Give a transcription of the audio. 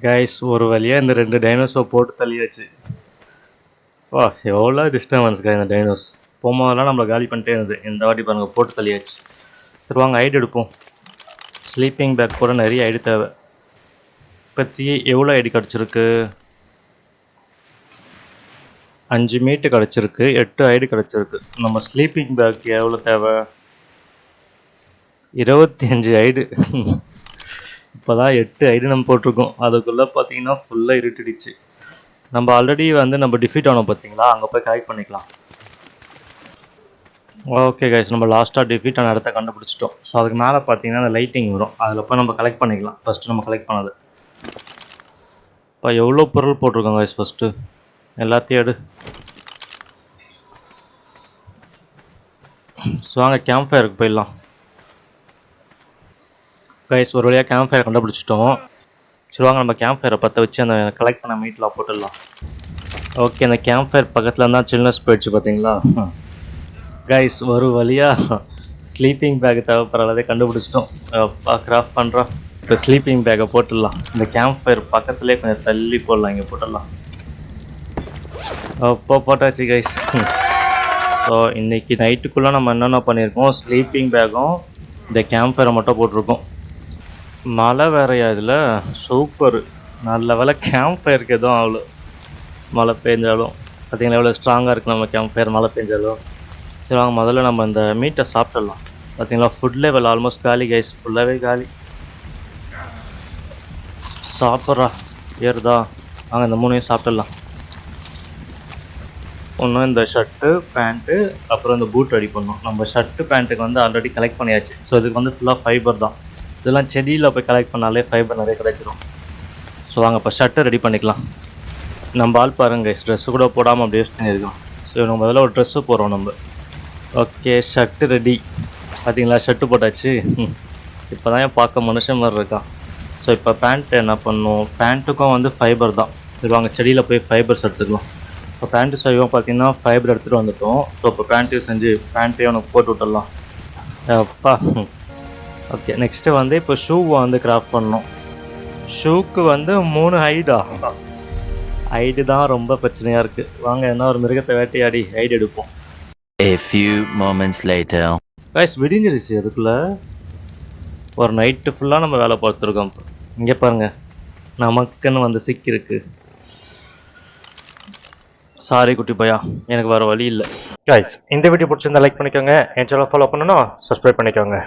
Guys ஒரு வழியாக இந்த 2 டைனோஸை போட்டு தள்ளியாச்சு. எவ்வளோ டிஸ்டர்பன்ஸ் இந்த டைனோஸ் போகும்போதெல்லாம் நம்மளை காலி பண்ணிட்டே இருந்தது. இந்த வாட்டி பாருங்கள் போட்டு தள்ளியாச்சு. சரி வாங்க ஐடி எடுப்போம். ஸ்லீப்பிங் பேக் கூட நிறைய ஐடி தேவை. பற்றி எவ்வளோ ஐடி கிடச்சிருக்கு? 5 மீட்டு கிடச்சிருக்கு, 8 ஐடி கிடச்சிருக்கு. நம்ம ஸ்லீப்பிங் பேக் எவ்வளோ தேவை? 25 ஐடி. இப்போ தான் 8 ஐடி நம்ம போட்டிருக்கோம். அதுக்குள்ளே பார்த்தீங்கன்னா ஃபுல்லாக இருட்டிடுச்சு. நம்ம ஆல்ரெடி நம்ம டிஃபீட் ஆனோம் பார்த்தீங்களா, அங்கே போய் கலெக்ட் பண்ணிக்கலாம். ஓகே கைஸ், நம்ம லாஸ்ட்டாக டிஃபீட் ஆன இடத்த கண்டுபிடிச்சிட்டோம். ஸோ அதுக்கு மேலே பார்த்தீங்கன்னா அந்த லைட்டிங் வரும், அதில் போய் நம்ம கலெக்ட் பண்ணிக்கலாம். ஃபஸ்ட்டு நம்ம கலெக்ட் பண்ணது இப்போ எவ்வளோ பொருள் போட்டிருக்கோம் கைஸ். ஃபஸ்ட்டு எல்லாத்தையும் எடு. ஸோ வாங்க கேம்ப் ஃபயருக்கு போயிடலாம். கைஸ் ஒரு வழியாக கேம்ப் ஃபயர் கண்டுபிடிச்சிட்டோம். சரி வாங்க நம்ம கேம்ப் ஃபயரை பற்ற வச்சு அந்த கலெக்ட் பண்ண மீட்டில் போட்டுடலாம். ஓகே, அந்த கேம்ப் ஃபயர் பக்கத்தில் இருந்தால் சில்னஸ் போயிடுச்சு பார்த்தீங்களா. கைஸ் ஒரு வழியாக ஸ்லீப்பிங் பேக் தேவைப்படுறதே கண்டுபிடிச்சிட்டோம். கிராஃப்ட் பண்ணுறோம். இப்போ ஸ்லீப்பிங் பேக்கை போட்டுடலாம். இந்த கேம்ப் ஃபயர் பக்கத்துலேயே கொஞ்சம் தள்ளி போடலாம், இங்கே போட்டுடலாம். அப்போ போட்டாச்சு கைஸ். ஸோ இன்றைக்கி நைட்டுக்குள்ளே நம்ம என்னென்ன பண்ணியிருக்கோம், ஸ்லீப்பிங் பேக்கும் இந்த கேம்ப் ஃபயரை மட்டும் போட்டிருக்கோம். மழை வேறையா இதில், சூப்பர். நல்ல வேலை கேம்ப் ஃபயருக்கு எதுவும் அவ்வளோ மழை பெஞ்சாலும் பார்த்தீங்கன்னா எவ்வளோ ஸ்ட்ராங்காக இருக்குது நம்ம கேம்ப் ஃபயர் மழை பெஞ்சாலும். சரி வாங்க முதல்ல நம்ம இந்த மீட்டை சாப்பிட்டுடலாம். பார்த்தீங்களா ஃபுட் லெவல் ஆல்மோஸ்ட் காலி கைஸ், ஃபுல்லாகவே காலி. சாப்பிட்றா ஏறுதா, வாங்க இந்த 3ஐயும் சாப்பிட்டுடலாம். ஒன்றும் இந்த ஷர்ட்டு பேண்ட்டு அப்புறம் இந்த பூட் ரெடி பண்ணணும். நம்ம ஷர்ட்டு பேண்ட்டுக்கு ஆல்ரெடி கலெக்ட் பண்ணியாச்சு. ஸோ இதுக்கு ஃபுல்லாக ஃபைபர் தான். இதெல்லாம் செடியில் போய் கலெக்ட் பண்ணாலே ஃபைபர் நிறைய கிடைச்சிரும். ஸோ வாங்க இப்போ ஷர்ட்டை ரெடி பண்ணிக்கலாம். நம்ம ஆள் பாருங்க கைஸ், ட்ரெஸ்ஸு கூட போடாமல் அப்படியே யூஸ் பண்ணியிருக்கோம். ஸோ நம்ம முதல்ல ஒரு ட்ரெஸ்ஸு போடுறோம் நம்ம. Okay shirt ready. பார்த்தீங்களா ஷர்ட்டு போட்டாச்சு. இப்போ தான் பார்க்க மனுஷன் மாதிரி இருக்கான். ஸோ இப்போ பேண்ட்டு என்ன பண்ணணும், பேண்ட்டுக்கும் ஃபைபர் தான். சரி வாங்க செடியில் போய் ஃபைபர்ஸ் எடுத்துக்கலாம். இப்போ பேண்ட்டு செய்வோம் பார்த்தீங்கன்னா ஃபைபர் எடுத்துகிட்டு வந்துட்டோம். ஸோ இப்போ பேண்ட்டையும் செஞ்சு பேண்ட்டையும் அவனுக்கு போட்டு விட்டுடலாம். அப்பா ஓகே நெக்ஸ்ட்டு இப்போ ஷூவை கிராஃப்ட் பண்ணணும். ஷூக்கு 3 ஐடா. ஐடு தான் ரொம்ப பிரச்சனையாக இருக்குது. வாங்க என்ன ஒரு மிருகத்தை வேட்டையாடி ஐடு எடுப்போம். A few moments later. Guys விடிஞ்சிருச்சு. அதுக்குள்ளே ஒரு நைட்டு ஃபுல்லாக நம்ம வேலை பார்த்துருக்கோம். இங்கே பாருங்கள் நமக்குன்னு சிக்கிருக்கு. சாரி குட்டி பையா, எனக்கு வேறு வழி இல்லை. கைஸ் இந்த வீடியோ பிடிச்சிருந்தா லைக் பண்ணிக்கோங்க. என் சேனல் ஃபாலோ பண்ணணும், சப்ஸ்கிரைப் பண்ணிக்கோங்க.